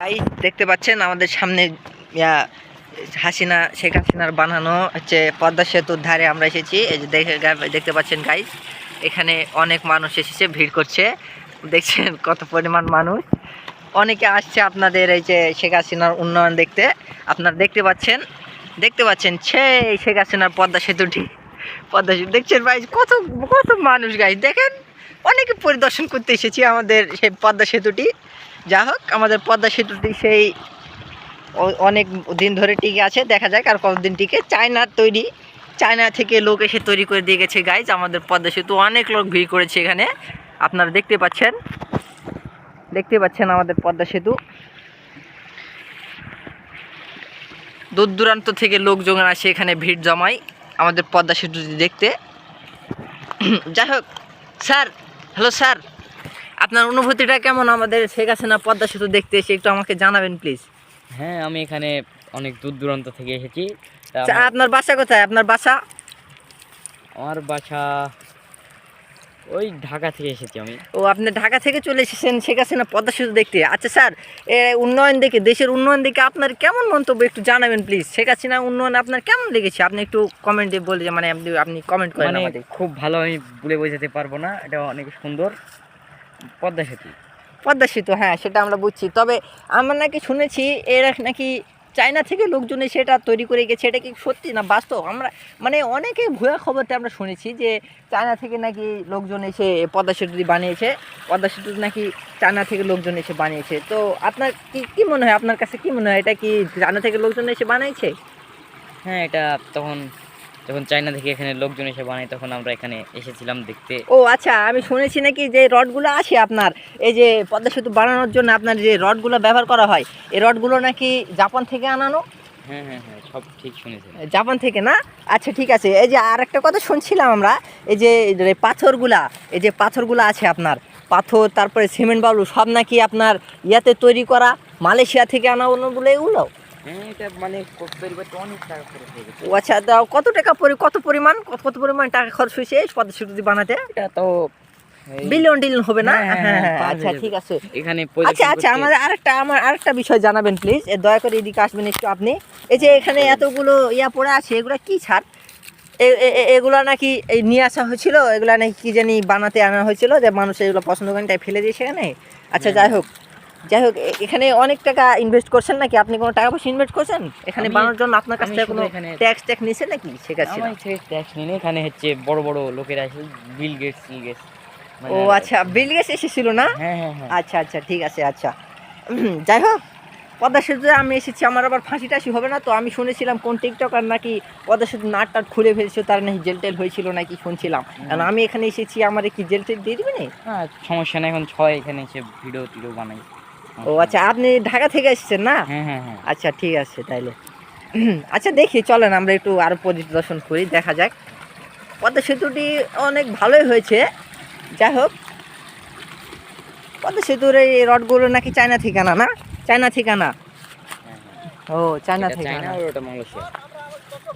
Guys দেখতে পাচ্ছেন আমাদের সামনে শেখ হাসিনার বানানো হচ্ছে পদ্মা সেতুর ধারে আমরা এসেছি। এই যে দেখতে পাচ্ছেন গাইস, এখানে অনেক মানুষ এসেছে, ভিড় করছে। দেখছেন কত পরিমাণ মানুষ, অনেকে আসছে আপনাদের এই যে শেখ হাসিনার উন্নয়ন দেখতে। আপনারা দেখতে পাচ্ছেন সেই শেখ হাসিনার পদ্মা সেতু দেখছেন ভাই, কত কত মানুষ গাইস দেখেন। অনেকে পরিদর্শন করতে এসেছি আমাদের সেই পদ্মা সেতুটি। যা হোক, আমাদের পদ্মা সেতুটি সেই অনেক দিন ধরে টিকে আছে, দেখা যাক আর কতদিন টিকে। চায়না থেকে লোক এসে তৈরি করে দিয়ে গেছে গাইজ আমাদের পদ্মা সেতু। অনেক লোক ভিড় করেছে এখানে, আপনারা দেখতে পাচ্ছেন আমাদের পদ্মা সেতু। দূর দূরান্ত থেকে লোকজন আসে এখানে ভিড় জমায় আমাদের পদ্মা সেতুটি দেখতে। যাই হোক স্যার, হ্যালো স্যার, আপনার অনুভূতিটা কেমন আমাদের শেখ হাসিনা পদ্মা সেতু দেখতে এসে একটু আমাকে জানাবেন প্লিজ। হ্যাঁ, আমি এখানে অনেক দূর দূরান্ত থেকে এসেছি। আপনার বাসা কোথায়? আপনার বাসা? আমার বাসা ওই ঢাকা থেকে এসেছি আমি। ও, আপনি ঢাকা থেকে চলে এসেছেন শেখ হাসিনা পদ্মা সেতু দেখতে। আচ্ছা স্যার, উন্নয়ন দেখে, দেশের উন্নয়ন দেখে আপনার কেমন মন্তব্য একটু জানাবেন প্লিজ। শেখ হাসিনা উন্নয়ন আপনার কেমন লেগেছে আপনি একটু কমেন্টে বলে, মানে আপনি কমেন্ট করেন আমাদের। খুব ভালো, আমি বলে বোঝাতে পারবো না, এটা অনেক সুন্দর পদ্মা সেতু। হ্যাঁ, সেটা আমরা বুঝছি। তবে আমরা নাকি শুনেছি এরা নাকি চায়না থেকে লোকজন এসে এটা তৈরি করে গেছে। এটা কি সত্যি না বাস্তব? আমরা মানে অনেকে ভুয়া খবরতে আমরা শুনেছি যে চায়না থেকে নাকি লোকজন এসে পদ্মা সেতুটি বানিয়েছে। পদ্মা সেতু নাকি চায়না থেকে লোকজন এসে বানিয়েছে। তো আপনার কি মনে হয়, আপনার কাছে কি মনে হয়, এটা কি চায়না থেকে লোকজন এসে বানিয়েছে? হ্যাঁ, এটা যখন চায়না থেকে এখানে লোকজন এসে বানায় তখন আমরা এখানে এসেছিলাম দেখতে। ও আচ্ছা, আমি শুনেছি নাকি যে রডগুলো আছে আপনার এই যে পদ্মা সেতু বানানোর জন্য আপনার যে রডগুলো ব্যবহার করা হয়, এই রডগুলো নাকি জাপান থেকে আনানো। হ্যাঁ হ্যাঁ হ্যাঁ, সব ঠিক শুনেছেন। জাপান থেকে না? আচ্ছা ঠিক আছে। এই যে আর একটা কথা শুনছিলাম আমরা, এই যে পাথরগুলা আছে আপনার, পাথর তারপরে সিমেন্ট বালু সব নাকি আপনার ইয়াতে তৈরি করা, মালয়েশিয়া থেকে আনা বলে এগুলো। হ্যাঁ, এটা মানে তৈরি করতে অনেক টাকা খরচ হয়ে গেছে। ও আচ্ছা, কত পরিমাণ টাকা খরচ হয়েছে এই পদ্মা সেতুটি বানাতে? এটা তো বিলিয়ন হবে না? হ্যাঁ, আচ্ছা ঠিক আছে। এখানে আচ্ছা আমার আরেকটা বিষয় জানাবেন প্লিজ। দয়া করে এদিকে আসবেন একটু আপনি। এই যে এখানে এতগুলো পড়ে আছে, এগুলো কি ছাড়? এগুলা নাকি এই নিয়ে আসা হয়েছিল, এগুলা নাকি কি জানি বানাতে আনা হয়েছিল, যে মানুষ এগুলো পছন্দ করেন তাই ফেলে দিয়েছে এখানে। আচ্ছা যাই হোক, এখানে অনেক টাকা ইনভেস্ট করছেন নাকি? আপনি কোনো টাকা পয়সা ইনভেস্ট করছেন এখানে বানানোর জন্য? আপনার কাছ থেকে কোনো ট্যাক্স নিছে নাকি? ঠিক আছে, ট্যাক্স নিয়ে এখানে হচ্ছে বড় বড় লোকেরা আসে, বিল গেটস ও আচ্ছা, বিল গেটস এসেছিল না? হ্যাঁ, আচ্ছা ঠিক আছে। আচ্ছা যাই হোক, পদ্মা সেতুতে আমি এসেছি, আমার আবার ফাঁসি টাসি হবে না তো? আমি শুনেছিলাম কোন টিকটকার নাকি পদ্মা সেতু নাট খুলে ফেলছিল, তার নাকি জেল টেল হয়েছিল নাকি শুনছিলাম। কারণ আমি এখানে এসেছি, আমার কি জেল টেল দিয়ে দিবে না? হ্যাঁ, সমস্যা নেই, এখন এখানে এসে ভিডিও বানাই। ও আচ্ছা, আপনি ঢাকা থেকে এসেছেন না? হ্যাঁ। আচ্ছা ঠিক আছে তাইলে। আচ্ছা দেখি, চলেন আমরা একটু আরও পরিদর্শন করি, দেখা যাক। পদ্মা সেতুটি অনেক ভালোই হয়েছে। যাই হোক, পদ্মা সেতুর এই রডগুলো নাকি চায়না থেকে আনা না? চায়না থেকে আনা। ও চায়না থেকে আনা। ওটা মালয়েশিয়া।